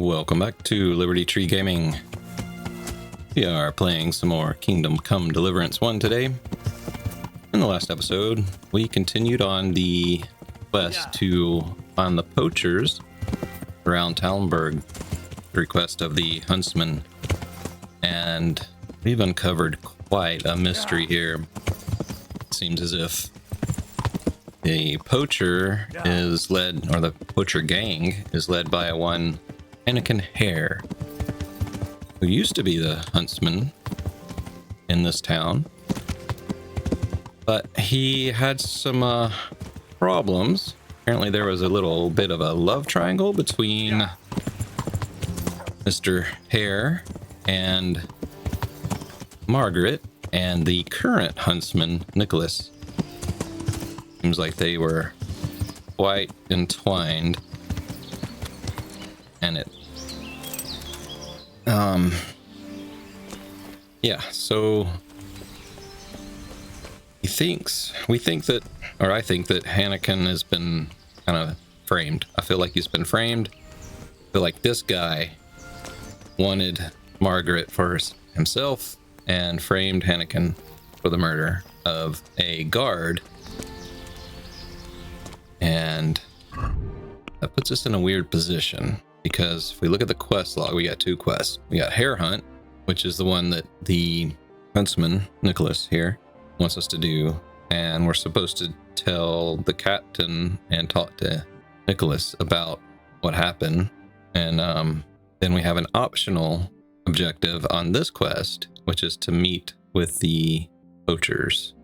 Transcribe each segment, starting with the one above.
Welcome back to Liberty Tree Gaming. We are playing some more Kingdom Come Deliverance 1 today. In the last episode, we continued on the quest to find the Poachers around Talmberg, the request of the Huntsman. And we've uncovered quite a mystery here. It seems as if the poacher is led, or the poacher gang is led by one Hare, who used to be the Huntsman in this town, but he had some problems. Apparently there was a little bit of a love triangle between Mr. Hare and Margaret and the current Huntsman, Nicholas. Seems like they were quite entwined, and it so we think that, or I think that Hanneken has been kind of framed. I feel like he's been framed. I feel like this guy wanted Margaret for himself and framed Hanneken for the murder of a guard. And that puts us in a weird position, because if we look at the quest log, we got two quests. We got Hare Hunt, which is the one that the Huntsman, Nicholas here, wants us to do. And we're supposed to tell the captain and talk to Nicholas about what happened. And then we have an optional objective on this quest, which is to meet with the Poachers.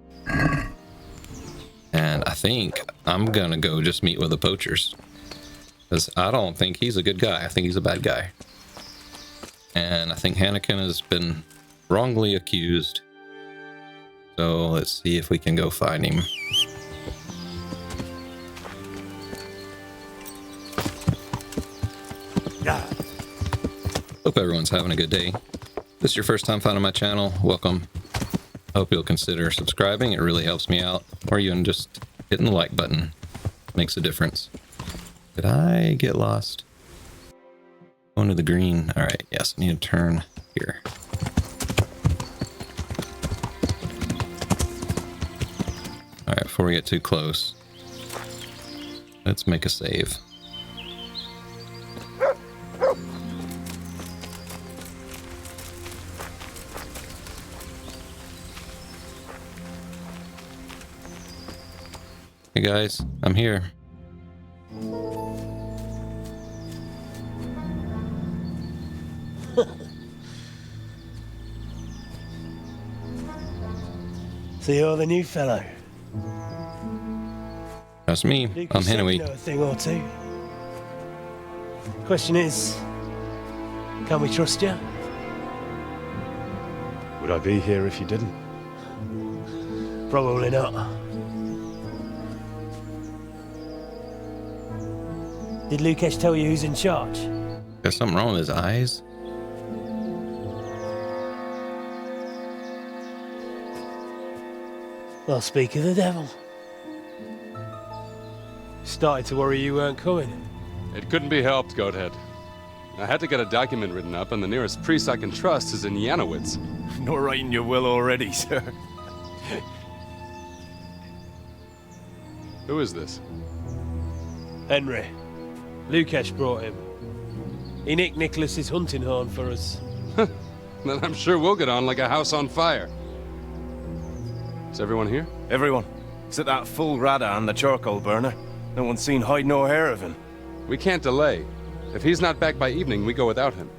And I think I'm gonna go just meet with the Poachers, because I don't think he's a good guy. I think he's a bad guy. And I think Hanneken has been wrongly accused. So let's see if we can go find him. Yeah. Hope everyone's having a good day. If this is your first time finding my channel, welcome. Hope you'll consider subscribing. It really helps me out. Or even just hitting the like button. Makes a difference. Did I get lost? Going to the green. All right. Yes, I need to turn here. All right. Before we get too close, let's make a save. Hey guys, I'm here. So you're the new fellow. That's me. I'm Henry. Know a thing or two. Question is, can we trust you? Would I be here if you didn't? Probably not. Did Lukesh tell you who's in charge? There's something wrong with his eyes. Well, speak of the devil. Started to worry you weren't coming. It couldn't be helped, Goathead. I had to get a document written up, and the nearest priest I can trust is in Janowitz. Not writing your will already, sir. Who is this? Henry. Lukesh brought him. He nicked Nicholas's hunting horn for us. Then I'm sure we'll get on like a house on fire. Is everyone here? Everyone. Except that fool Radan, the charcoal burner. No one's seen hide nor hair of him. We can't delay. If he's not back by evening, we go without him.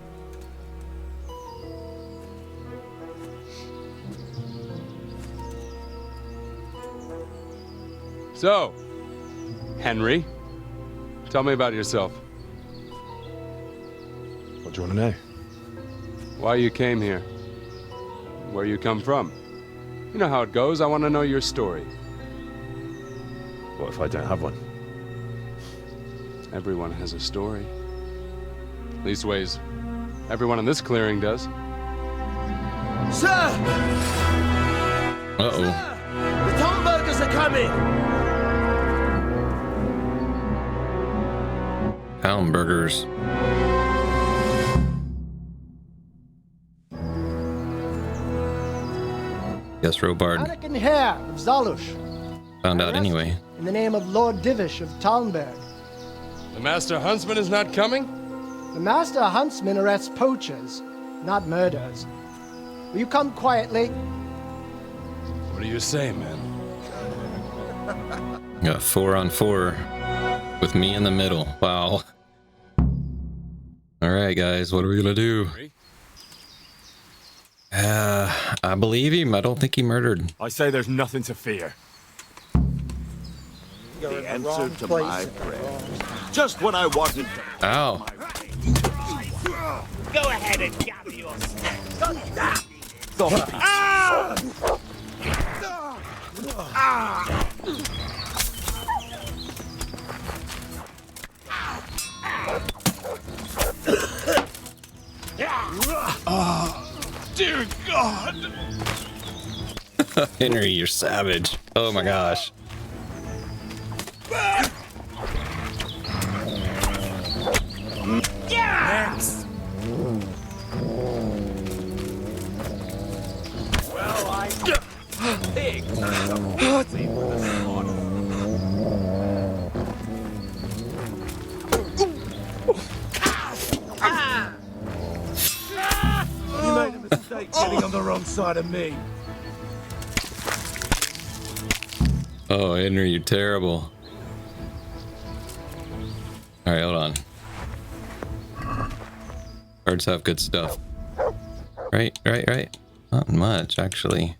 So, Henry, tell me about yourself. What do you want to know? Why you came here. Where you come from. You know how it goes. I want to know your story. What if I don't have one? Everyone has a story. Leastways, everyone in this clearing does. Sir! Uh-oh. Sir! The Talmbergers are coming! Hamburgers. Guess Robard Anakin Hare of Zalush. found out anyway. In the name of Lord Divish of Talmberg. The Master Huntsman is not coming? The Master Huntsman arrests poachers, not murderers. Will you come quietly? What do you say, man? Got 4-on-4 with me in the middle. Wow. All right, guys, what are we gonna do? I believe him. I don't think he murdered. I say there's nothing to fear. The answer to my prayer. Just when I wanted to. Ow. Go ahead and gather your strength. Dear God! Henry, you're savage. Oh my gosh. Yes! Well, I pig. You made a mistake getting on the wrong side of me. Oh, Henry, you're terrible. All right, hold on. Birds have good stuff. Right. Not much, actually.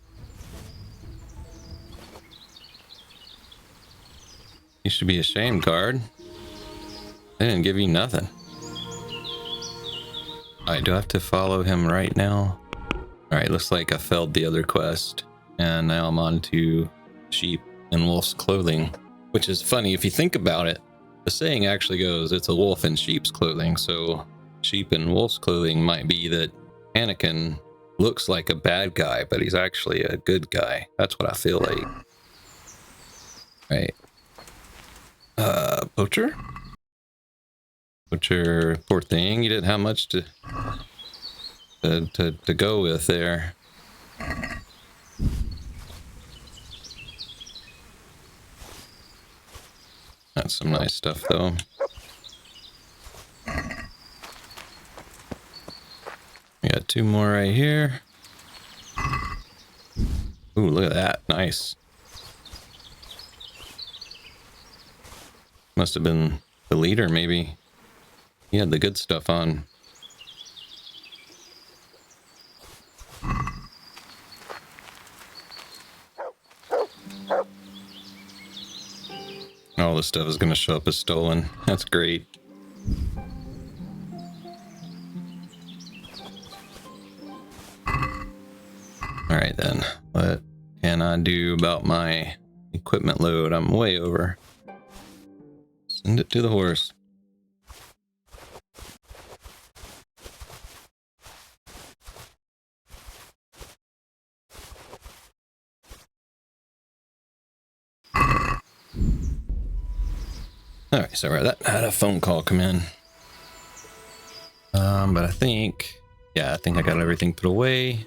You should be ashamed, guard. They didn't give you nothing. Alright, do I have to follow him right now? Alright, looks like I failed the other quest. And now I'm on to sheep in wolf's clothing. Which is funny if you think about it. The saying actually goes, it's a wolf in sheep's clothing. So sheep in wolf's clothing might be that Anakin looks like a bad guy, but he's actually a good guy. That's what I feel like. Right. Poacher? Poacher, poor thing. You didn't have much to go with there. That's some nice stuff, though. We got 2 more right here. Ooh, look at that. Nice. Must have been the leader, maybe. He had the good stuff on. All this stuff is going to show up as stolen. That's great. Alright then, what can I do about my equipment load? I'm way over. Send it to the horse. Alright, sorry, that had a phone call come in. But I think I got everything put away.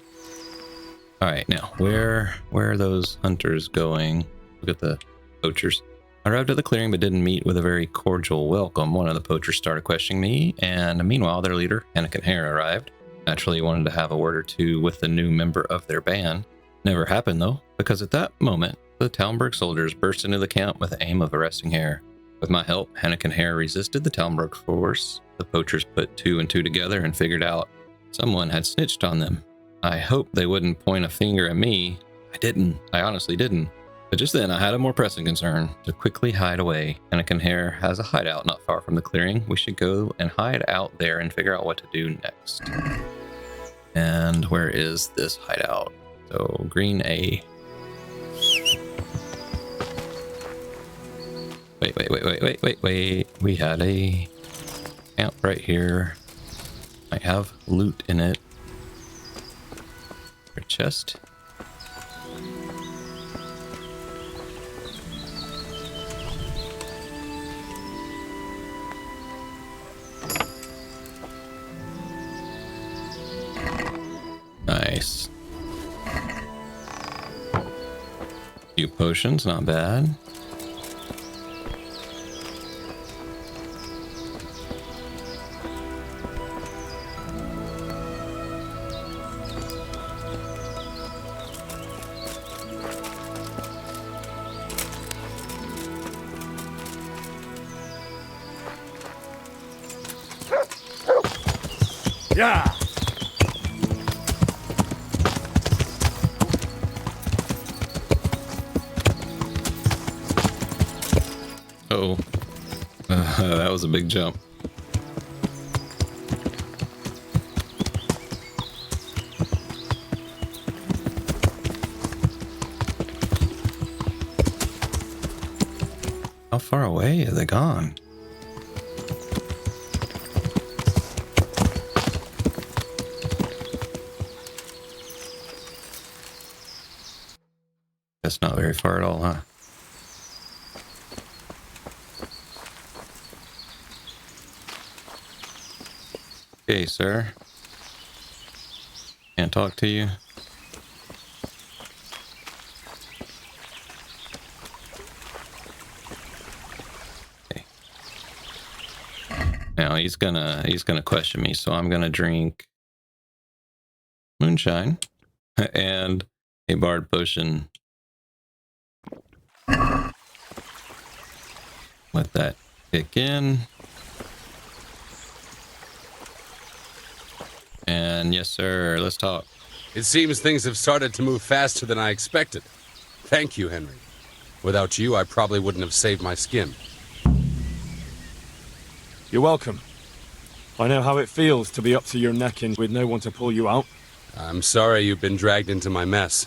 Alright, now, where are those hunters going? Look at the poachers. I arrived at the clearing but didn't meet with a very cordial welcome. One of the poachers started questioning me, and meanwhile their leader, Anakin Hare, arrived. Naturally, he wanted to have a word or two with the new member of their band. Never happened, though, because at that moment, the Talmberg soldiers burst into the camp with the aim of arresting Hare. With my help, Anakin Hare resisted the Talmberg force. The poachers put 2 and 2 together and figured out someone had snitched on them. I hoped they wouldn't point a finger at me. I didn't. I honestly didn't. But just then, I had a more pressing concern: to quickly hide away. Anakin Hare has a hideout not far from the clearing. We should go and hide out there and figure out what to do next. And where is this hideout? So, green A. Wait. We had a camp right here. Might have loot in it. A chest. Nice. Few potions, not bad. Yeah! Oh, that was a big jump. How far away are they gone? That's not very far at all, huh? Okay, sir. Can't talk to you. Okay. Now he's gonna question me, so I'm gonna drink moonshine and a bard potion. Let that kick in. And yes, sir, let's talk. It seems things have started to move faster than I expected. Thank you, Henry. Without you, I probably wouldn't have saved my skin. You're welcome. I know how it feels to be up to your neck in with no one to pull you out. I'm sorry you've been dragged into my mess.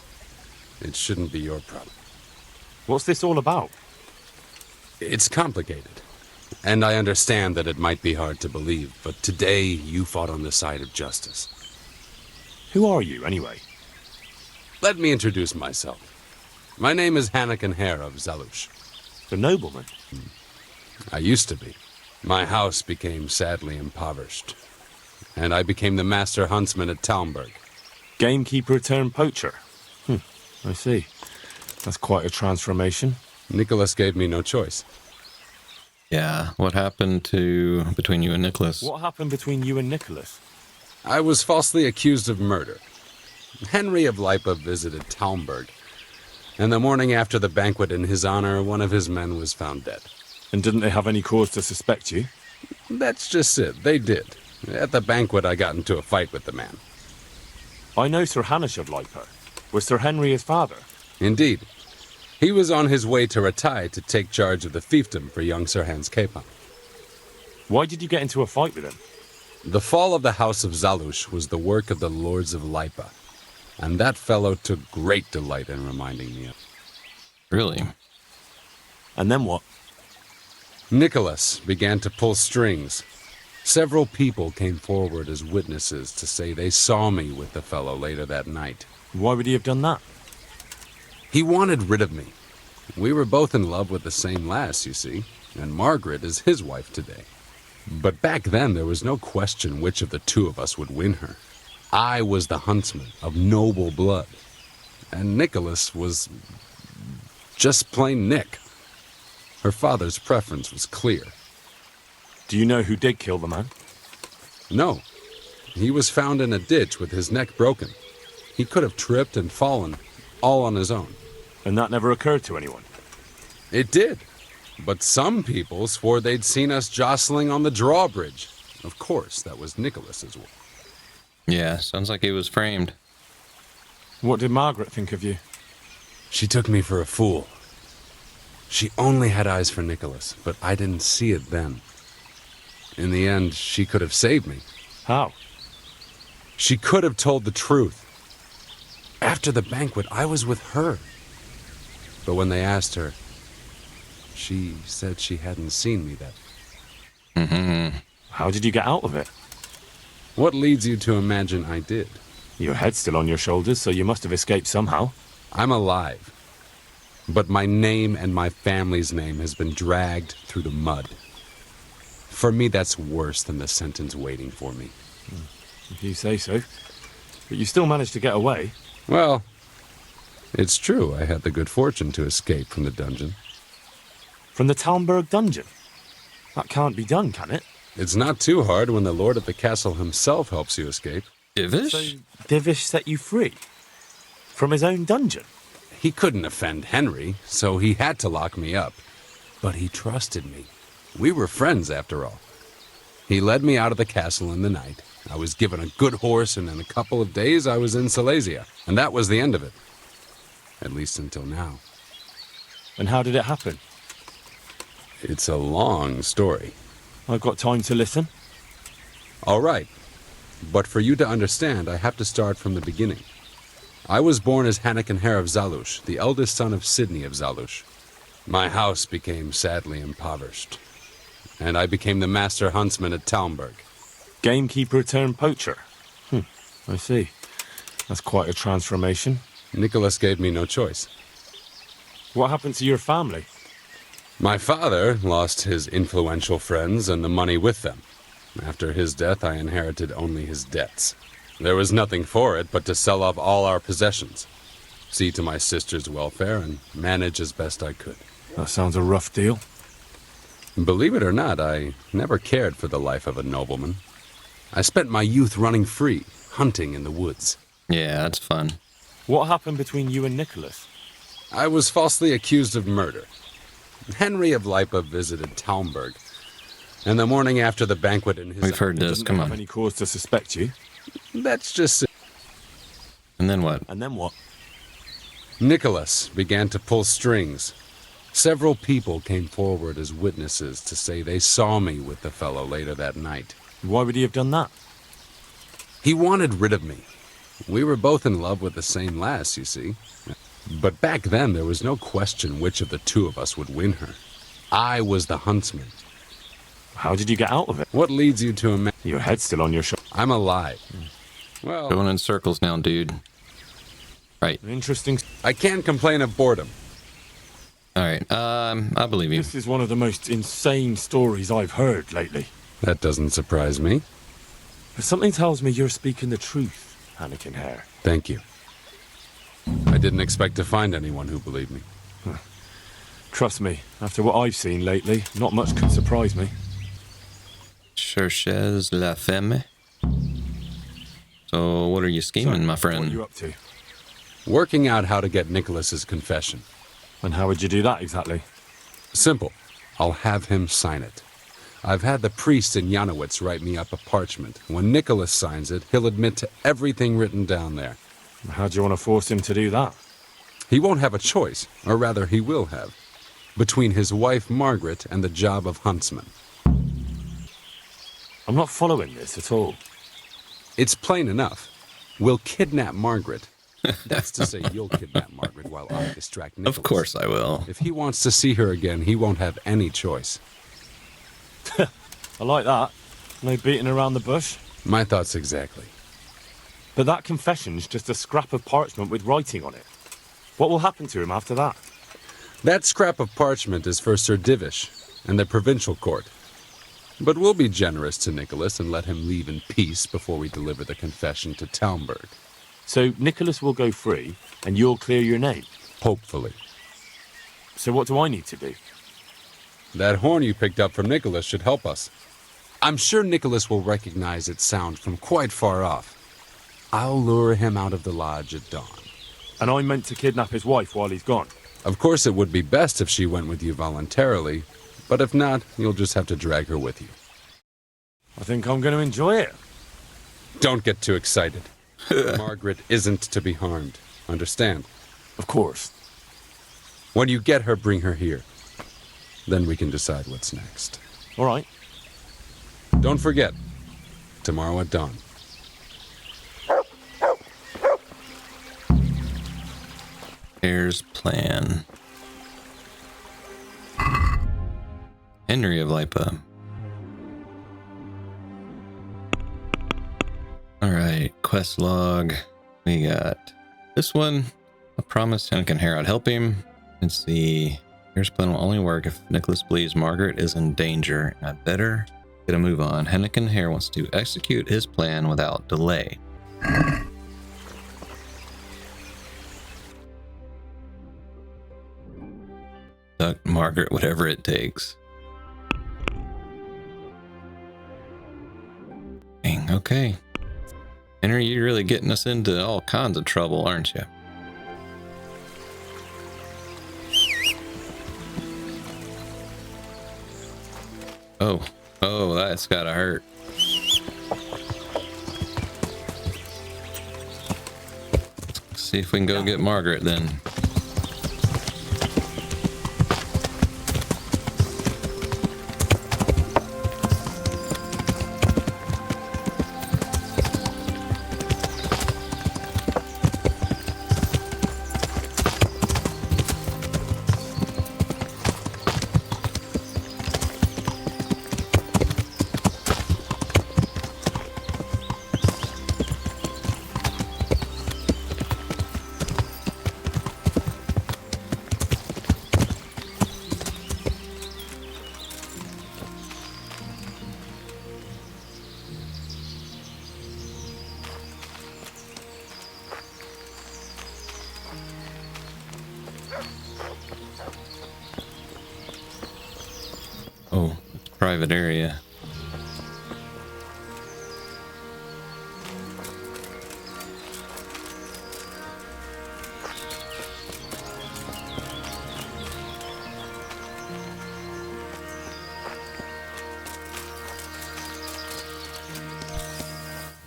It shouldn't be your problem. What's this all about? It's complicated. And I understand that it might be hard to believe, but today you fought on the side of justice. Who are you, anyway? Let me introduce myself. My name is Hare of Zalush. The nobleman? I used to be. My house became sadly impoverished, and I became the master huntsman at Talmberg. Gamekeeper turned poacher? I see. That's quite a transformation. Nicholas gave me no choice. Yeah, what happened between you and Nicholas? What happened between you and Nicholas? I was falsely accused of murder. Henry of Lipa visited Talmberg, and the morning after the banquet in his honor, one of his men was found dead. And didn't they have any cause to suspect you? That's just it, they did. At the banquet, I got into a fight with the man. I know Sir Hanish of Lipa. Was Sir Henry his father? Indeed. He was on his way to Ratai to take charge of the fiefdom for young Sir Hans Capon. Why did you get into a fight with him? The fall of the House of Zalush was the work of the Lords of Lipa, and that fellow took great delight in reminding me of. Really? And then what? Nicholas began to pull strings. Several people came forward as witnesses to say they saw me with the fellow later that night. Why would he have done that? He wanted rid of me. We were both in love with the same lass, you see, and Margaret is his wife today. But back then, there was no question which of the two of us would win her. I was the huntsman of noble blood, and Nicholas was just plain Nick. Her father's preference was clear. Do you know who did kill the man? No. He was found in a ditch with his neck broken. He could have tripped and fallen, all on his own. And that never occurred to anyone? It did. But some people swore they'd seen us jostling on the drawbridge. Of course, that was Nicholas's work. Yeah, sounds like he was framed. What did Margaret think of you? She took me for a fool. She only had eyes for Nicholas, but I didn't see it then. In the end, she could have saved me. How? She could have told the truth. After the banquet, I was with her. But when they asked her, she said she hadn't seen me that. How did you get out of it? What leads you to imagine I did? Your head's still on your shoulders, so you must have escaped somehow. I'm alive. But my name and my family's name has been dragged through the mud. For me, that's worse than the sentence waiting for me. If you say so. But you still managed to get away. Well, It's true, I had the good fortune to escape from the dungeon. From the Talmberg dungeon? That can't be done, can it? It's not too hard when the lord of the castle himself helps you escape. Divish? So Divish set you free? From his own dungeon? He couldn't offend Henry, so he had to lock me up. But he trusted me. We were friends, after all. He led me out of the castle in the night. I was given a good horse, and in a couple of days I was in Silesia. And that was the end of it. At least until now. And how did it happen? It's a long story. I've got time to listen. All right. But for you to understand, I have to start from the beginning. I was born as Hare of Zalush, the eldest son of Sidney of Zalush. My house became sadly impoverished, and I became the master huntsman at Talmberg. Gamekeeper turned poacher. I see. That's quite a transformation. Nicholas gave me no choice. What happened to your family? My father lost his influential friends and the money with them. After his death, I inherited only his debts. There was nothing for it but to sell off all our possessions, see to my sister's welfare, and manage as best I could. That sounds a rough deal. Believe it or not, I never cared for the life of a nobleman. I spent my youth running free, hunting in the woods. Yeah, that's fun. What happened between you and Nicholas? I was falsely accused of murder. Henry of Lipa visited Talmberg, and the morning after the banquet in his... We've heard this, Didn't come have on. any cause to suspect you. That's just... And then what? And then what? Nicholas began to pull strings. Several people came forward as witnesses to say they saw me with the fellow later that night. Why would he have done that? He wanted rid of me. We were both in love with the same lass, you see. But back then, there was no question which of the two of us would win her. I was the huntsman. How did you get out of it? What leads you to imagine? Your head's still on your shoulder. I'm alive. Well, Going in circles now, dude. Right. Interesting. I can't complain of boredom. All right. I believe you. This is one of the most insane stories I've heard lately. That doesn't surprise me. But something tells me you're speaking the truth, Anakin Hare. Thank you. I didn't expect to find anyone who believed me. Trust me, after what I've seen lately, not much could surprise me. Cherchez la Femme. So, what are you scheming, my What are friend? you up to? Working out how to get Nicholas's confession. And how would you do that exactly? Simple. I'll have him sign it. I've had the priest in Janowitz write me up a parchment. When Nicholas signs it, he'll admit to everything written down there. How do you want to force him to do that? He won't have a choice, or rather he will have, between his wife Margaret and the job of huntsman. I'm not following this at all. It's plain enough. We'll kidnap Margaret. That's to say, you'll kidnap Margaret while I distract Nicholas. Of course I will. If he wants to see her again, he won't have any choice. I like that. No beating around the bush. My thoughts exactly. But that confession's just a scrap of parchment with writing on it. What will happen to him after that? That scrap of parchment is for Sir Divish and the provincial court. But we'll be generous to Nicholas and let him leave in peace before we deliver the confession to Talmberg. So Nicholas will go free, and you'll clear your name. Hopefully. So what do I need to do? That horn you picked up from Nicholas should help us. I'm sure Nicholas will recognize its sound from quite far off. I'll lure him out of the lodge at dawn. And I'm meant to kidnap his wife while he's gone. Of course, it would be best if she went with you voluntarily, but if not, you'll just have to drag her with you. I think I'm going to enjoy it. Don't get too excited. Margaret isn't to be harmed. Understand? Of course. When you get her, bring her here. Then we can decide what's next. All right. Don't forget, tomorrow at dawn. Hare's plan. Henry of Lipa. Alright, quest log. We got this one. I promised Anakin Hare I'd help him. Let's see. Hare's plan will only work if Nicholas believes Margaret is in danger. I'd better get a move on. Anakin Hare wants to execute his plan without delay. Abduct Margaret, whatever it takes. Dang, okay. Henry, you're really getting us into all kinds of trouble, aren't you? Oh, that's gotta hurt. Let's see if we can go get Margaret then. Oh, it's a private area.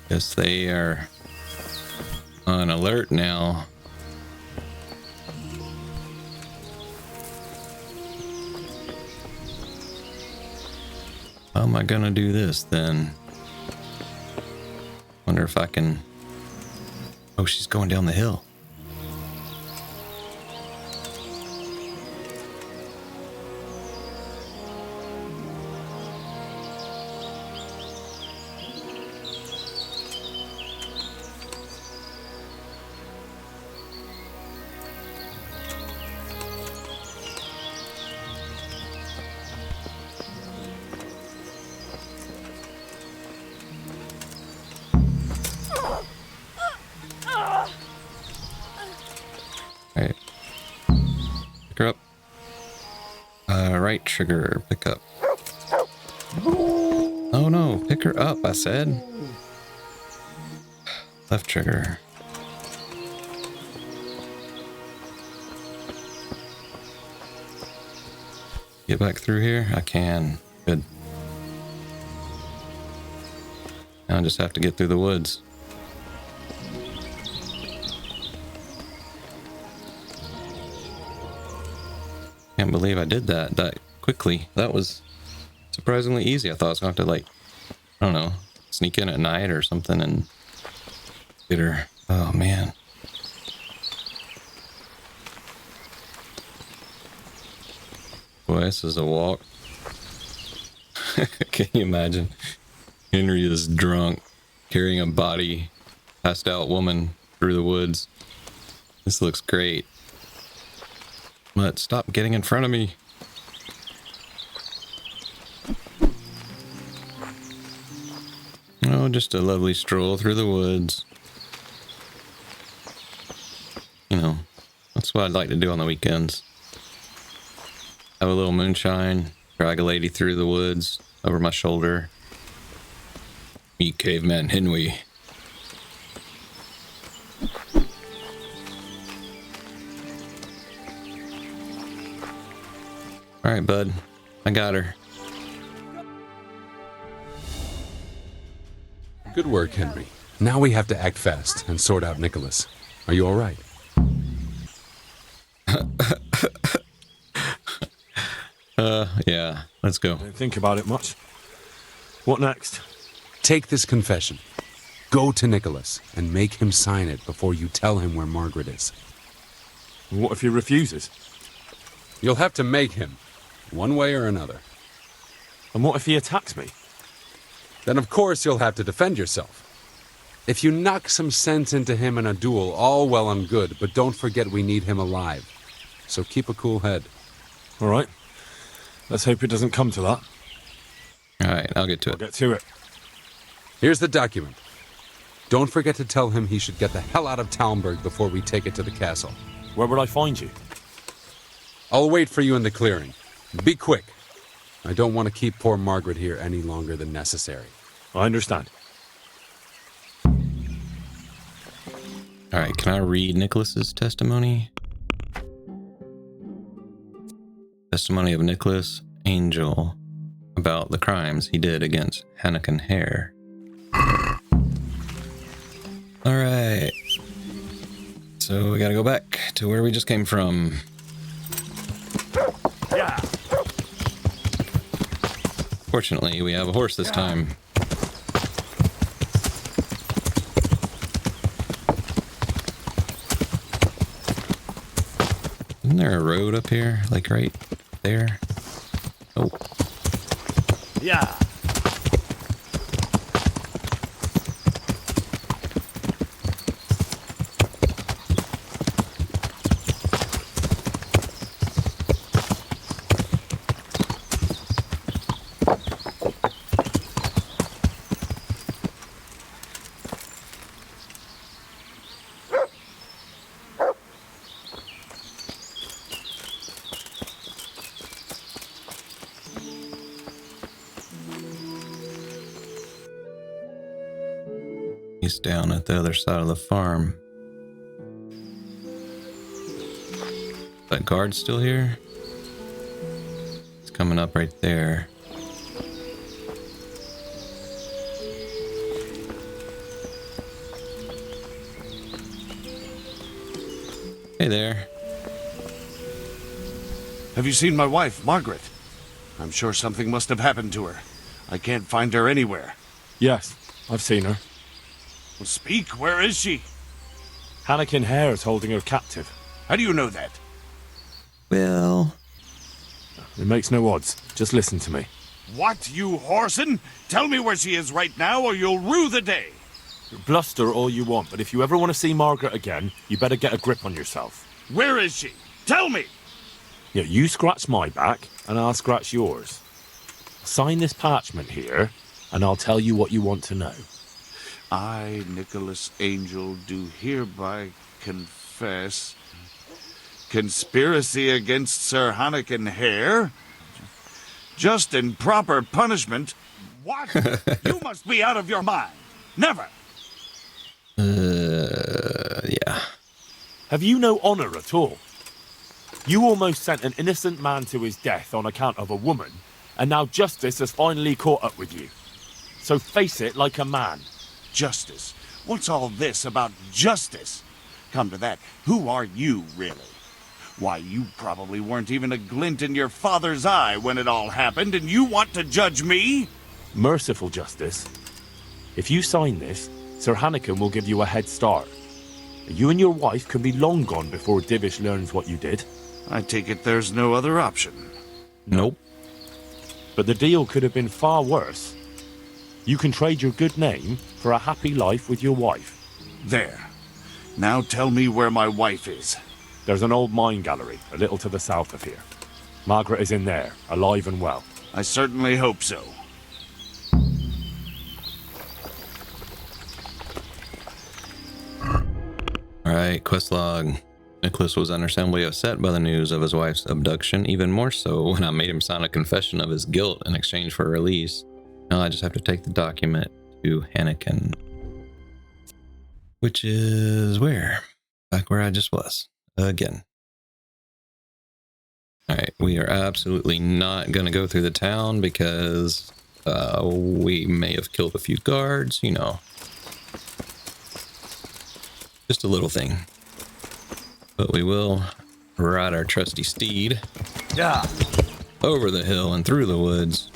Guess they are on alert now. How am I gonna do this then? Wonder if I can... Oh, she's going down the hill. Alright. Pick her up. Right trigger, pick up. Oh no, pick her up, I said. Left trigger. Get back through here? I can. Good. Now I just have to get through the woods. Can't believe I did that quickly. That was surprisingly easy. I thought I was going to have to, like, I don't know, sneak in at night or something and get her. Oh, man. Boy, this is a walk. Can you imagine? Henry is drunk, carrying a body, passed out woman through the woods. This looks great. But stop getting in front of me. Oh, just a lovely stroll through the woods. You know, that's what I'd like to do on the weekends. Have a little moonshine, drag a lady through the woods over my shoulder. Meet caveman Henry. All right, bud. I got her. Good work, Henry. Now we have to act fast and sort out Nicholas. Are you all right? Yeah, let's go. Don't think about it much. What next? Take this confession. Go to Nicholas and make him sign it before you tell him where Margaret is. What if he refuses? You'll have to make him, one way or another. And what if he attacks me? Then of course you'll have to defend yourself. If you knock some sense into him in a duel, all well and good, but don't forget we need him alive. So keep a cool head. All right. Let's hope it doesn't come to that. All right, I'll get to I'll it. get to it. Here's the document. Don't forget to tell him he should get the hell out of Talmberg before we take it to the castle. Where would I find you? I'll wait for you in the clearing. Be quick. I don't want to keep poor Margaret here any longer than necessary. I understand. All right, can I read Nicholas's testimony? Testimony of Nicholas Angel about the crimes he did against Hare and Hare. All right. So we gotta go back to where we just came from. Yeah. Fortunately, we have a horse this time. Isn't there a road up here? Like right there? Oh. Yeah. He's down at the other side of the farm. That guard's still here? It's coming up right there. Hey there. Have you seen my wife, Margaret? I'm sure something must have happened to her. I can't find her anywhere. Yes, I've seen her. Well, speak, where is she? Hare and Hare's holding her captive. How do you know that? Well, It makes no odds. Just listen to me. What, you whoreson? Tell me where she is right now or you'll rue the day. Bluster all you want, but if you ever want to see Margaret again, you better get a grip on yourself. Where is she? Tell me! Yeah, you scratch my back, and I'll scratch yours. Sign this parchment here, and I'll tell you what you want to know. I, Nicholas Angel, do hereby confess conspiracy against Sir Hare and Hare, just and proper punishment. What? You must be out of your mind. Never. yeah. Have you no honor at all? You almost sent an innocent man to his death on account of a woman, and now justice has finally caught up with you. So face it like a man. Justice? What's all this about justice? Come to that, who are you, really? Why, you probably weren't even a glint in your father's eye when it all happened, and you want to judge me? Merciful justice. If you sign this, Sir Hanneken will give you a head start. You and your wife can be long gone before Divish learns what you did. I take it there's no other option. Nope. But the deal could have been far worse. You can trade your good name for a happy life with your wife. There. Now tell me where my wife is. There's an old mine gallery a little to the south of here. Margaret is in there, alive and well. I certainly hope so. Alright, quest log. Nicholas was understandably upset by the news of his wife's abduction, even more so when I made him sign a confession of his guilt in exchange for a release. Now I just have to take the document to Hanneken. Which is where? Back where I just was. Again. Alright, we are absolutely not going to go through the town because we may have killed a few guards, you know. Just a little thing. But we will ride our trusty steed over the hill and through the woods.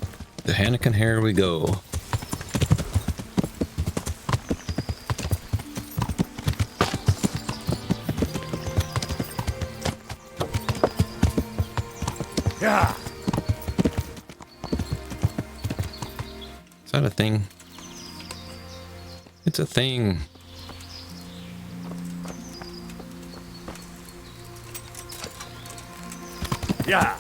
To Hare and Hare we go. Yeah. Is that a thing? It's a thing. Yeah.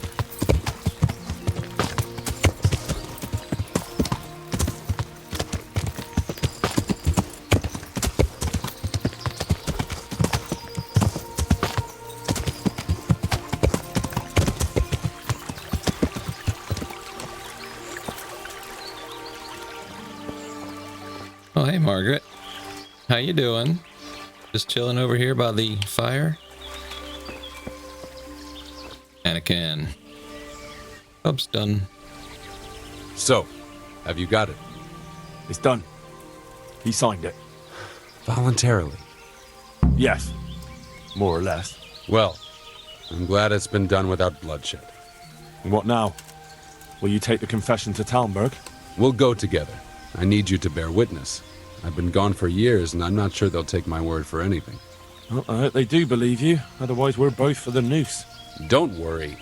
Oh, hey, Margaret. How you doing? Just chilling over here by the fire? Anakin. Pub's done. So, have you got it? It's done. He signed it. Voluntarily. Yes. More or less. Well, I'm glad it's been done without bloodshed. And what now? Will you take the confession to Talmberg? We'll go together. I need you to bear witness. I've been gone for years, and I'm not sure they'll take my word for anything. Well, I hope they do believe you. Otherwise, we're both for the noose. Don't worry.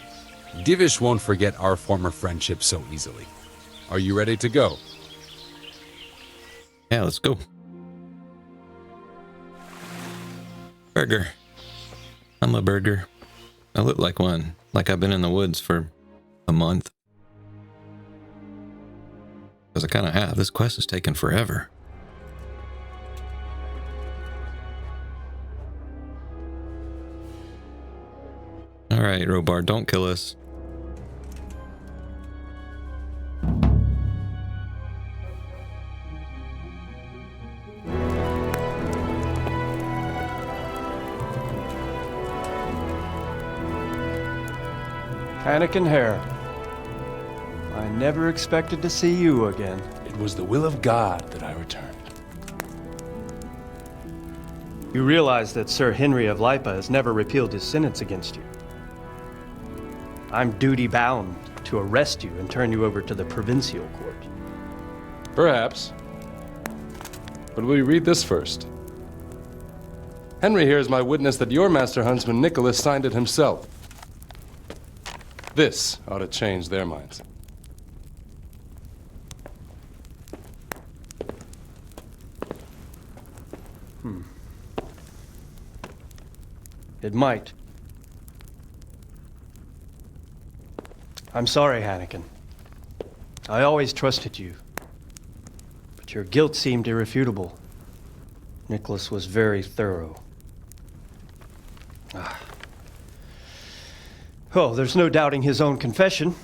Divish won't forget our former friendship so easily. Are you ready to go? Yeah, let's go. Burger. I'm a burger. I look like one. Like I've been in the woods for a month. Because I kind of have. This quest is taking forever. Alright, Robar, don't kill us. Anakin Hare. I never expected to see you again. It was the will of God that I returned. You realize that Sir Henry of Lipa has never repealed his sentence against you. I'm duty-bound to arrest you and turn you over to the provincial court. Perhaps. But will you read this first? Henry here is my witness that your master huntsman Nicholas signed it himself. This ought to change their minds. It might. I'm sorry, Anakin. I always trusted you. But your guilt seemed irrefutable. Nicholas was very thorough. Oh, there's no doubting his own confession.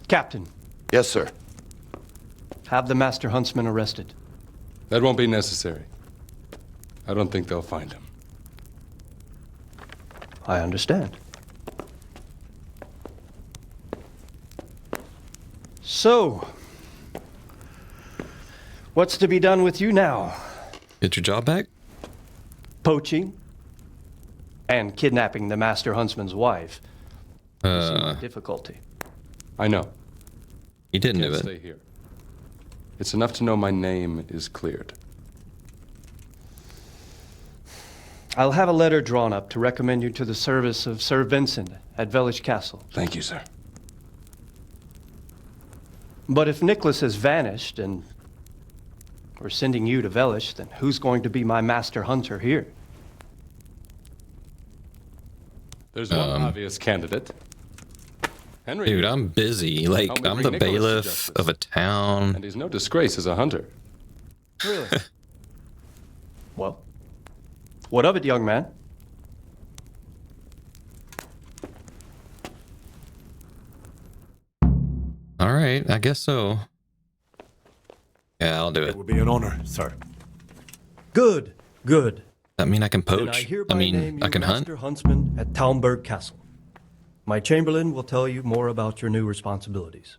Captain. Yes, sir. Have the Master Huntsman arrested. That won't be necessary. I don't think they'll find him. I understand. So, what's to be done with you now? Get your job back? Poaching and kidnapping the Master Huntsman's wife. You see my difficulty. I know. You didn't do Can't it. stay here. It's enough to know my name is cleared. I'll have a letter drawn up to recommend you to the service of Sir Vincent at Vellish Castle. Thank you, sir. But if Nicholas has vanished and we're sending you to Vellish, then who's going to be my master hunter here? There's one obvious candidate. Henry. Dude, I'm busy. Like, Help me I'm bring the Nicholas to bailiff justice. of a town. And he's no disgrace as a hunter. Really? Well, what of it, young man? All right, I guess so. Yeah, I'll do it. It would be an honor, sir. Good, good. That mean I can Then poach? hereby I mean, name I you can hunt? Master Huntsman at Talmberg Castle. My Chamberlain will tell you more about your new responsibilities.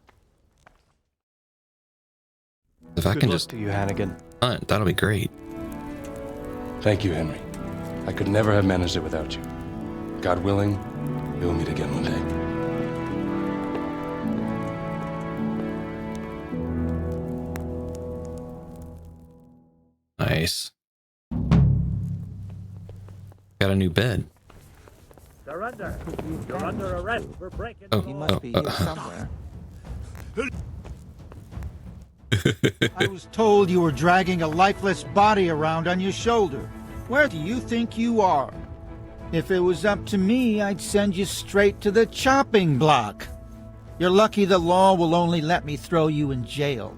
If I Good can luck just to you, Hannigan. hunt, that'll be great. Thank you, Henry. I could never have managed it without you. God willing, we'll meet again one day. Nice. Got a new bed. Surrender. You're under arrest for breaking Oh, the law. oh, Be here somewhere. I was told you were dragging a lifeless body around on your shoulder. Where do you think you are? If it was up to me, I'd send you straight to the chopping block. You're lucky the law will only let me throw you in jail.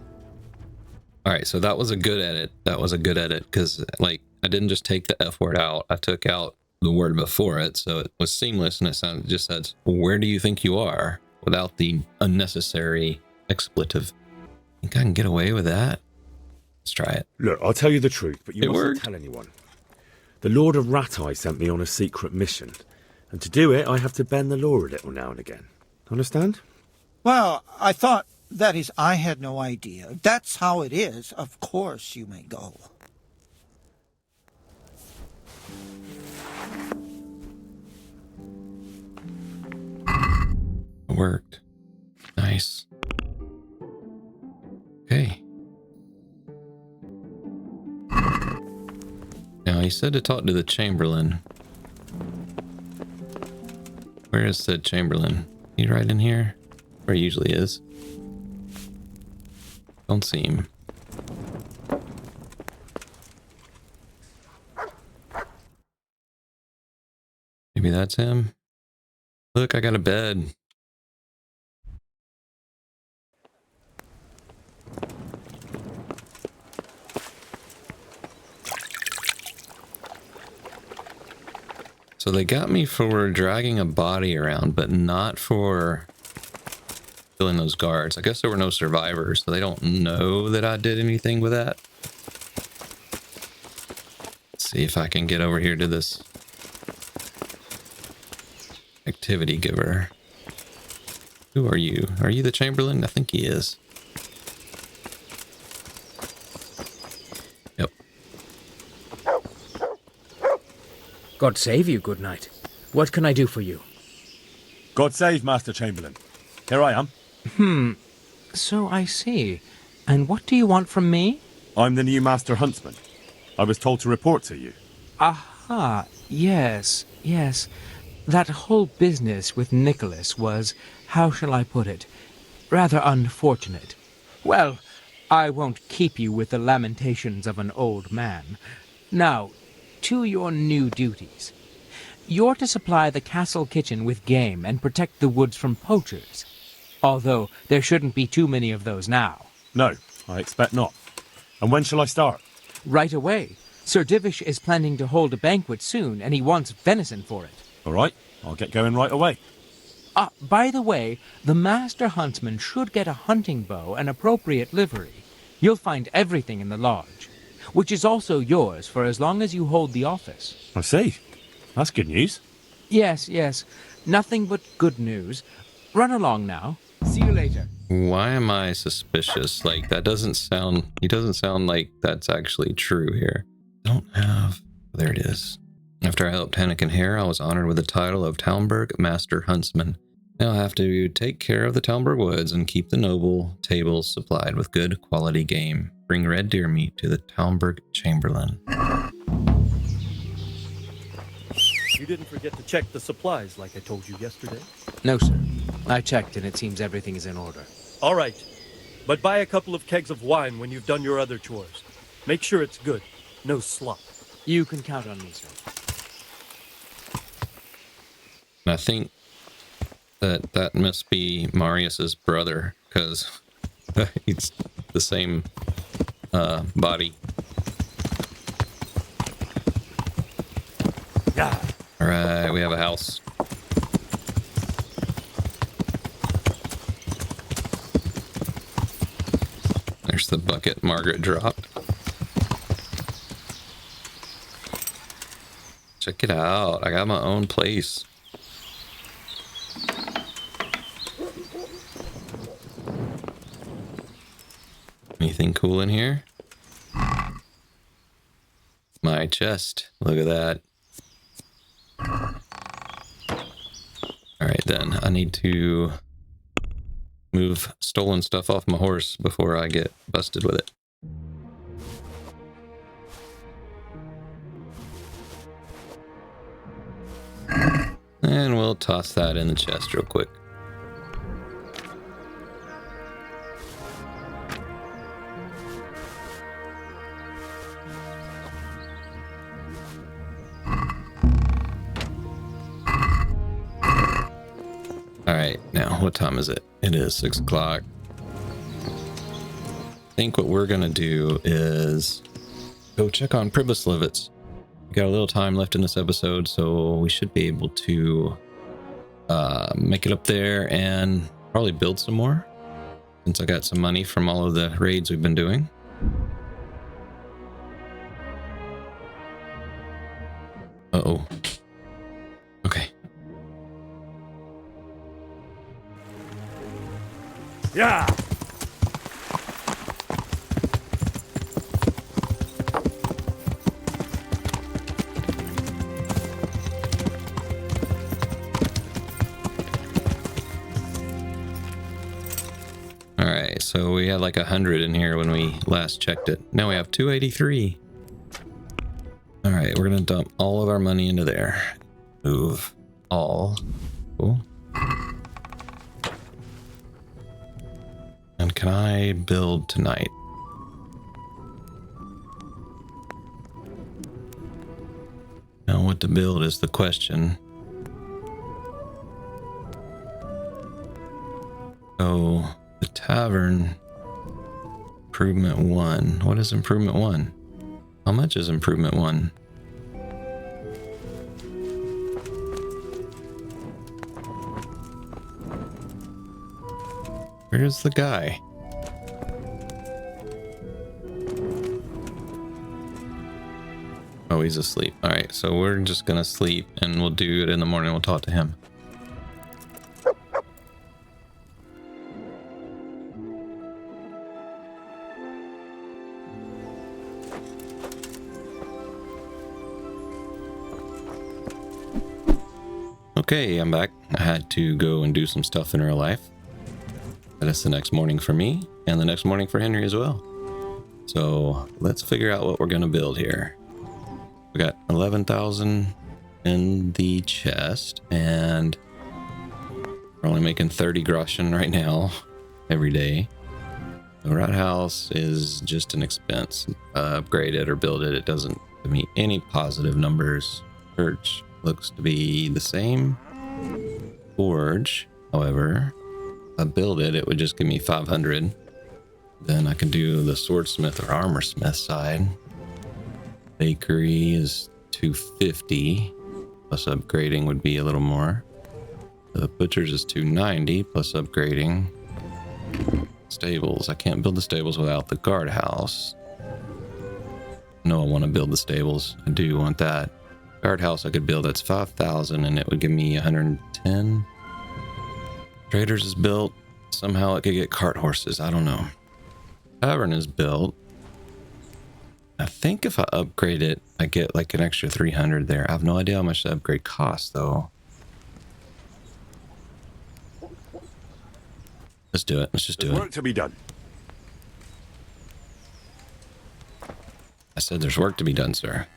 All right, so that was a good edit. That was a good edit because, like, I didn't just take the F word out. I took out the word before it, so it was seamless, and it sounded just said, "Where do you think you are?" without the unnecessary expletive. Think I can get away with that? Let's try it. Look, I'll tell you the truth, but you It mustn't worked. tell anyone. The Lord of Rat-Eye sent me on a secret mission, and to do it, I have to bend the law a little now and again. Understand? Well, I thought, that is, I had no idea. That's how it is. Of course you may go. It worked. Nice. Okay. Now, he said to talk to the Chamberlain. Where is said Chamberlain? He right in here? Where he usually is. Don't see him. Maybe that's him. Look, I got a bed. So they got me for dragging a body around, but not for killing those guards. I guess there were no survivors, so they don't know that I did anything with that. Let's see if I can get over here to this activity giver. Who are you? Are you the Chamberlain? I think he is. Yep. God save you, good knight. What can I do for you? God save Master Chamberlain. Here I am. So I see. And what do you want from me? I'm the new Master Huntsman. I was told to report to you. Aha, yes. That whole business with Nicholas was, how shall I put it, rather unfortunate. Well, I won't keep you with the lamentations of an old man. Now, to your new duties. You're to supply the castle kitchen with game and protect the woods from poachers. Although there shouldn't be too many of those now. No, I expect not. And when shall I start? Right away. Sir Divish is planning to hold a banquet soon, and he wants venison for it. All right, I'll get going right away. By the way, the Master Huntsman should get a hunting bow and appropriate livery. You'll find everything in the lodge, which is also yours for as long as you hold the office. I see. That's good news. Yes. Nothing but good news. Run along now. See you later. Why am I suspicious? Like, that doesn't sound... He doesn't sound like that's actually true here. Don't have... There it is. After I helped Hennick and Hare, I was honored with the title of Talmberg Master Huntsman. Now I have to take care of the Talmberg woods and keep the noble tables supplied with good quality game. Bring red deer meat to the Talmberg Chamberlain. You didn't forget to check the supplies like I told you yesterday? No, sir. I checked and it seems everything is in order. All right. But buy a couple of kegs of wine when you've done your other chores. Make sure it's good. No slop. You can count on me, sir. And I think that must be Marius's brother, because he's the same body. Yeah. All right, we have a house. There's the bucket Margaret dropped. Check it out. I got my own place. Anything cool in here? My chest. Look at that. Alright then, I need to move stolen stuff off my horse before I get busted with it. And we'll toss that in the chest real quick. Alright, now what time is it? It is 6 o'clock. I think what we're gonna do is go check on Pribislivets. We got a little time left in this episode, so we should be able to make it up there and probably build some more, since I got some money from all of the raids we've been doing. Uh-oh. Okay. Yeah. Alright, so we had like 100 in here when we last checked it. Now we have 283. Alright, we're gonna dump all of our money into there. Move all. Cool. And can I build tonight? Now what to build is the question. Oh, the Tavern. Improvement 1. What is Improvement 1? How much is Improvement 1? Where's the guy? Oh, he's asleep. Alright, so we're just gonna sleep and we'll do it in the morning. We'll talk to him. Okay, I'm back. I had to go and do some stuff in real life. But it's the next morning for me, and the next morning for Henry as well. So let's figure out what we're gonna build here. We got 11,000 in the chest, and we're only making 30 groschen right now, every day. The rat house is just an expense. Upgrade it or build it. It doesn't give me any positive numbers. Church looks to be the same. Forge, however, if I build it, it would just give me 500. Then I can do the swordsmith or armorsmith side. Bakery is 250, plus upgrading would be a little more. The butchers is 290, plus upgrading. Stables, I can't build the stables without the guardhouse. No, I want to build the stables. I do want that. Guardhouse I could build, that's 5,000, and it would give me 110. Traders is built. Somehow it could get cart horses. I don't know. Tavern is built. I think if I upgrade it, I get like an extra 300 there. I have no idea how much the upgrade costs, though. Let's do it. Let's just do it. There's work to be done. I said there's work to be done, sir.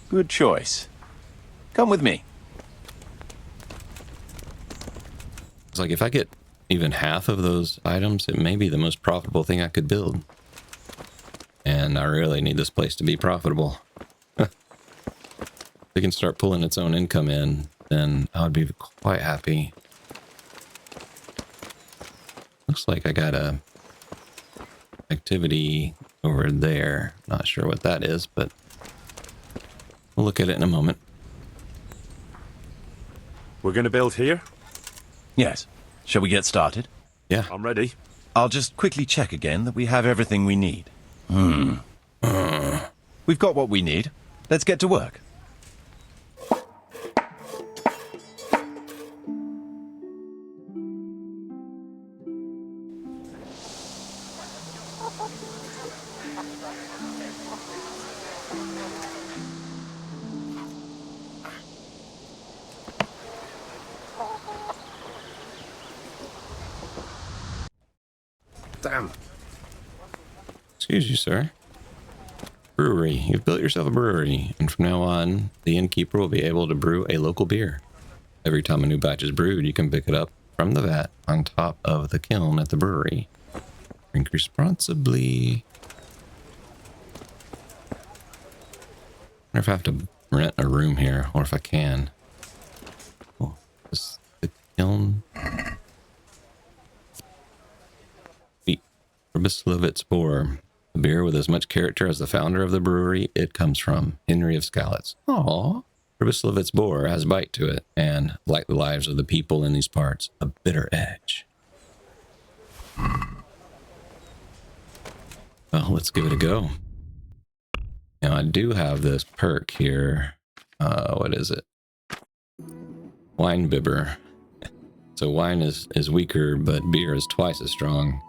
Good choice. Come with me. It's like if I get even half of those items, it may be the most profitable thing I could build. And I really need this place to be profitable. If it can start pulling its own income in, then I would be quite happy. Looks like I got a activity over there. Not sure what that is, but we'll look at it in a moment. We're going to build here? Yes. Shall we get started? Yeah. I'm ready. I'll just quickly check again that we have everything we need. We've got what we need. Let's get to work. Damn. Excuse you, sir. Brewery. You've built yourself a brewery, and from now on, the innkeeper will be able to brew a local beer. Every time a new batch is brewed, you can pick it up from the vat on top of the kiln at the brewery. Drink responsibly. I wonder if I have to rent a room here, or if I can. Oh, this the kiln. Probislovitz Boar, a beer with as much character as the founder of the brewery it comes from, Henry of Skalitz. Aww. Probislovitz Boar has bite to it, and, like the lives of the people in these parts, a bitter edge. Well, let's give it a go. Now, I do have this perk here. What is it? Wine bibber. So wine is weaker, but beer is twice as strong.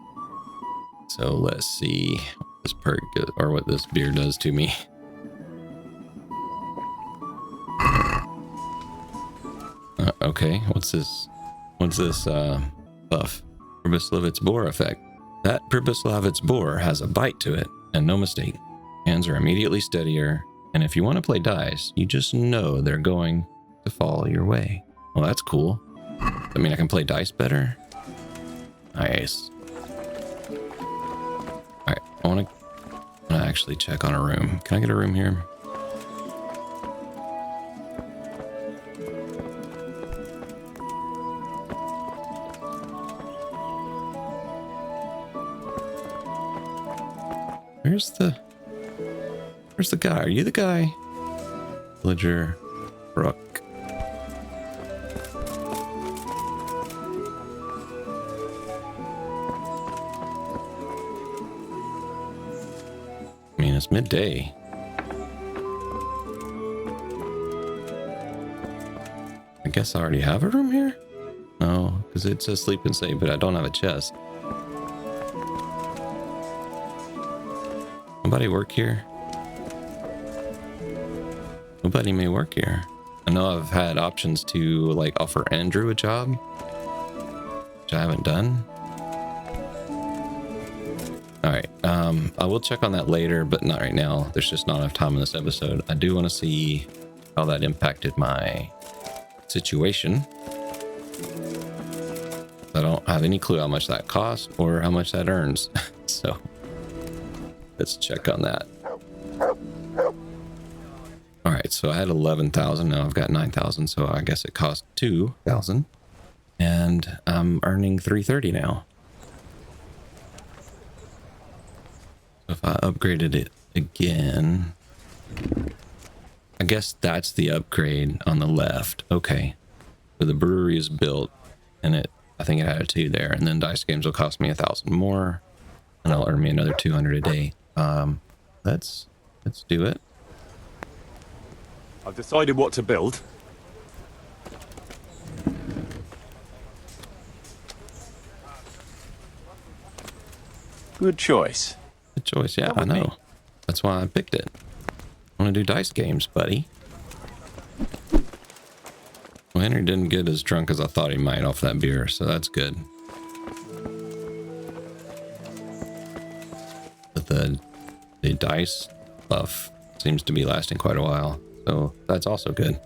So let's see what this perk or what this beer does to me. Okay, what's this? What's this buff? Proboslavit's Boar effect. That Proboslavit's Boar has a bite to it, and no mistake. Hands are immediately steadier, and if you want to play dice, you just know they're going to fall your way. Well, that's cool. I mean, I can play dice better? Nice. Alright, I want to actually check on a room. Can I get a room here? Where's the guy? Are you the guy? Villager Brook. I mean, it's midday. I guess I already have a room here? No, because it says sleep and save, but I don't have a chest. Nobody work here? Nobody may work here. I know I've had options to like offer Andrew a job, which I haven't done. All right, I will check on that later, but not right now. There's just not enough time in this episode. I do want to see how that impacted my situation. I don't have any clue how much that costs or how much that earns. So let's check on that. All right, so I had 11,000. Now I've got 9,000. So I guess it cost 2,000, and I'm earning 330 now. So if I upgraded it again, I guess that's the upgrade on the left. Okay, so the brewery is built, and I think it had a 2 there, and then dice games will cost me 1,000 more, and it'll earn me another 200 a day. Let's do it. I've decided what to build. Good choice. Good choice, yeah, I know. That's why I picked it. I want to do dice games, buddy. Well, Henry didn't get as drunk as I thought he might off that beer, so that's good. But the dice buff seems to be lasting quite a while, so that's also good.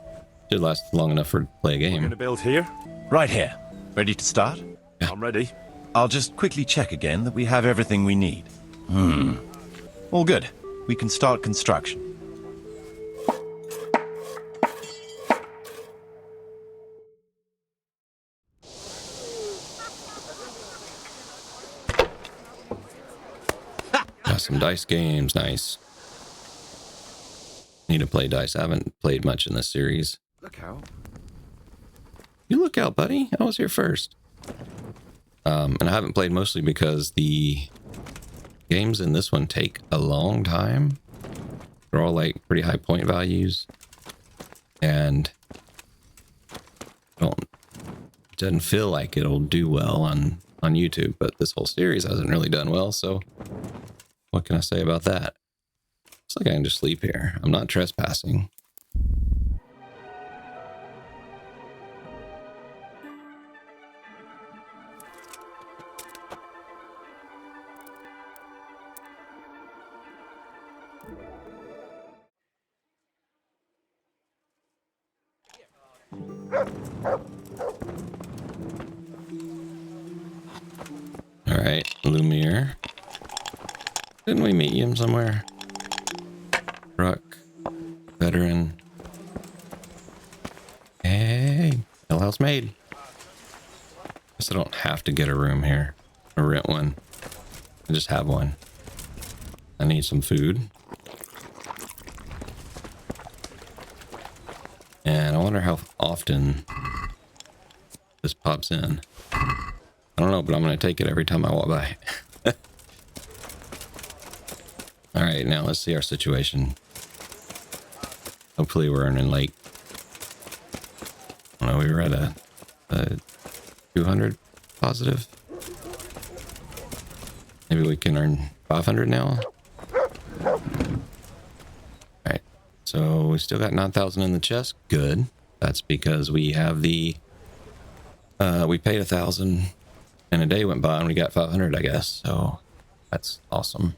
Should last long enough for play a game. We're gonna build here? Right here. Ready to start? Yeah. I'm ready. I'll just quickly check again that we have everything we need. All good. We can start construction. Got some dice games, nice. Need to play dice. I haven't played much in this series. Look out. You look out, buddy. I was here first. And I haven't played mostly because the games in this one take a long time. They're all like pretty high point values. And doesn't feel like it'll do well on YouTube, but this whole series hasn't really done well, so what can I say about that? Looks like I can just sleep here. I'm not trespassing. All right, Lumiere. Didn't we meet him somewhere? Ruck, veteran. Hey, hell house made. Guess I don't have to get a room here or rent one. I just have one. I need some food. And I wonder how often this pops in. I don't know, but I'm going to take it every time I walk by. All right, now let's see our situation. Hopefully we're earning like, I don't know, we were at a 200 positive. Maybe we can earn 500 now. All right, so we still got 9,000 in the chest. Good. That's because we have the, we paid 1,000 and a day went by and we got 500, I guess. So that's awesome.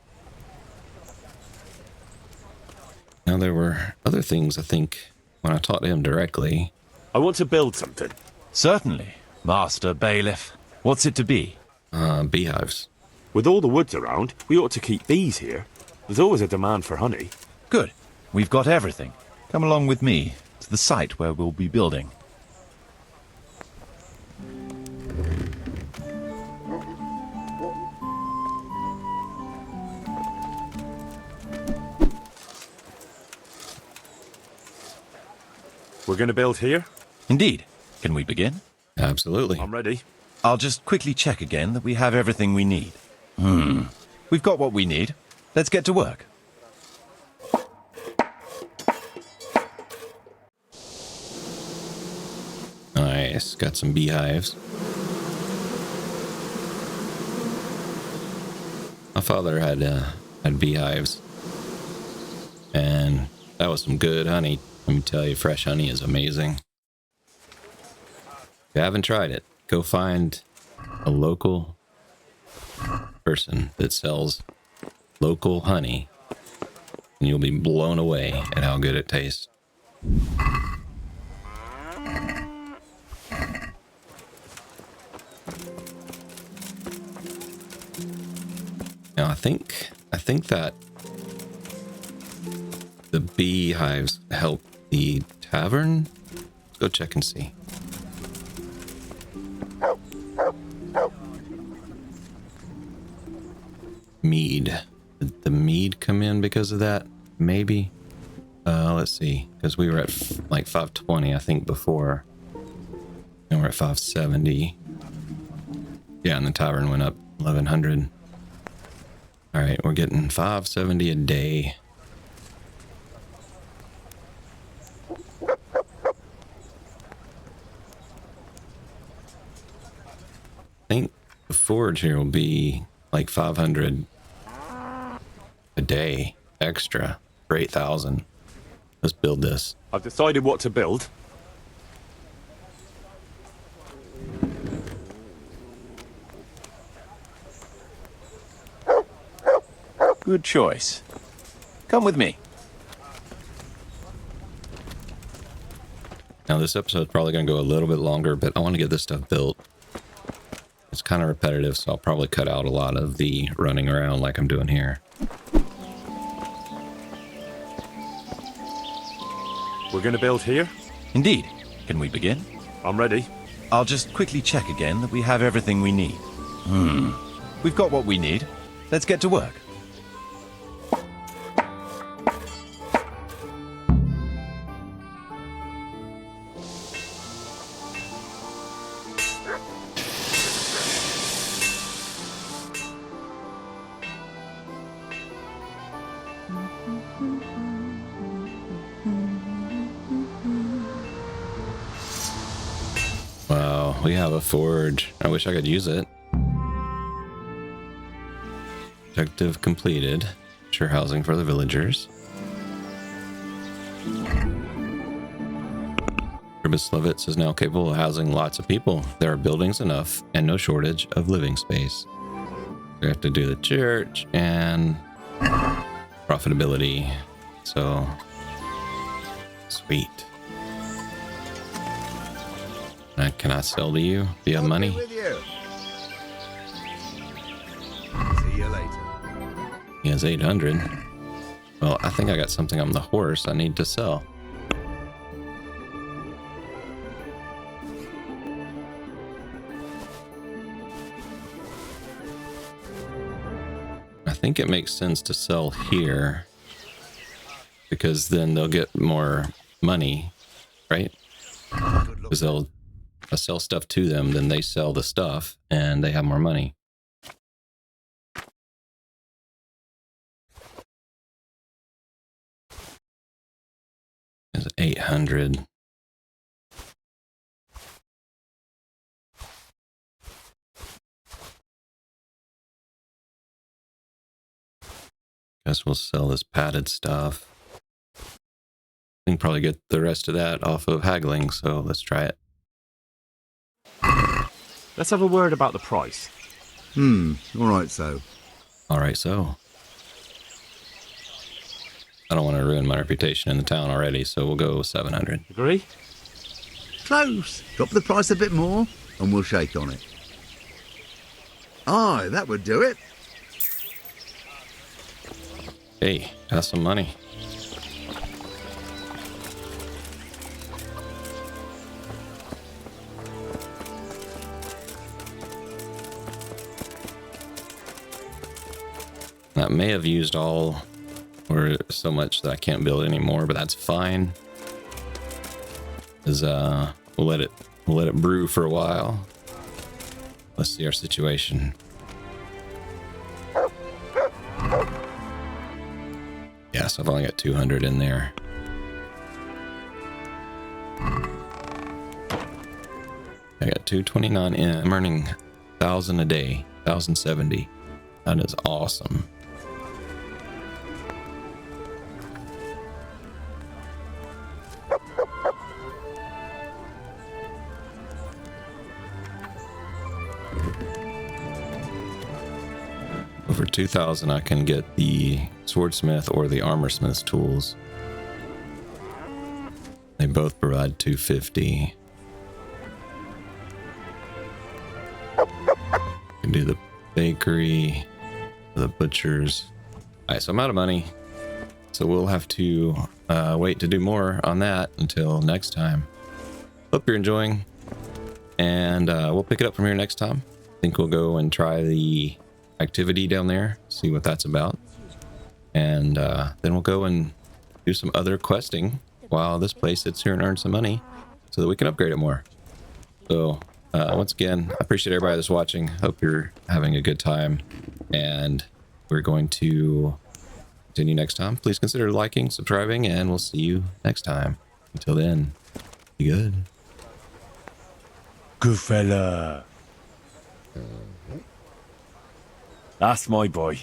Now there were other things, I think, when I talked to him directly. I want to build something. Certainly, Master Bailiff. What's it to be? Beehives. With all the woods around, we ought to keep bees here. There's always a demand for honey. Good. We've got everything. Come along with me to the site where we'll be building. We're going to build here? Indeed. Can we begin? Absolutely. I'm ready. I'll just quickly check again that we have everything we need. We've got what we need. Let's get to work. Nice. Got some beehives. My father had beehives. And that was some good honey. Let me tell you, fresh honey is amazing. If you haven't tried it, go find a local person that sells local honey, and you'll be blown away at how good it tastes. Now I think that the beehives help the tavern. Let's go check and see. Mead. Did the mead come in because of that? Maybe. Let's see. Because we were at like 520, I think, before. And we're at 570. Yeah, and the tavern went up 1,100. All right, we're getting 570 a day. I think the forge here will be like 500 a day extra for 8,000. Let's build this. I've decided what to build. Good choice. Come with me. Now this episode's probably going to go a little bit longer, but I want to get this stuff built. It's kind of repetitive, so I'll probably cut out a lot of the running around like I'm doing here. We're going to build here? Indeed. Can we begin? I'm ready. I'll just quickly check again that we have everything we need. We've got what we need. Let's get to work. Wow, we have a forge. I wish I could use it. Objective completed. Sure housing for the villagers. Tribuslovitz is now capable of housing lots of people. There are buildings enough and no shortage of living space. We have to do the church and profitability. So, sweet. Can I sell to you? Do you have money? See you later. He has 800. Well, I think I got something on the horse I need to sell. I think it makes sense to sell here because then they'll get more money, right? Because I sell stuff to them, then they sell the stuff and they have more money. Is 800. Guess we'll sell this padded stuff. We can probably get the rest of that off of haggling, so let's try it. Let's have a word about the price. Alright so. Alright so. I don't want to ruin my reputation in the town already, so we'll go 700. Agree? Close. Drop the price a bit more, and we'll shake on it. Aye, that would do it. Hey, got some money. That may have used all, or so much that I can't build anymore, but that's fine. Cause we'll let it brew for a while. Let's see our situation. Yeah, so I've only got 200 in there. I got 229 in. I'm earning 1,000 a day, 1,070. That is awesome. For 2,000 I can get the swordsmith or the armorsmith's tools. They both provide 250. Can do the bakery, the butchers. Alright, so I'm out of money, so we'll have to wait to do more on that until next time. Hope you're enjoying, and we'll pick it up from here next time. I think we'll go and try the activity down there, see what that's about, and then we'll go and do some other questing while this place sits here and earns some money so that we can upgrade it more. So once again, I appreciate everybody that's watching. Hope you're having a good time, and we're going to continue next time. Please consider liking, subscribing, and we'll see you next time. Until then, be good. Good fella. That's my boy.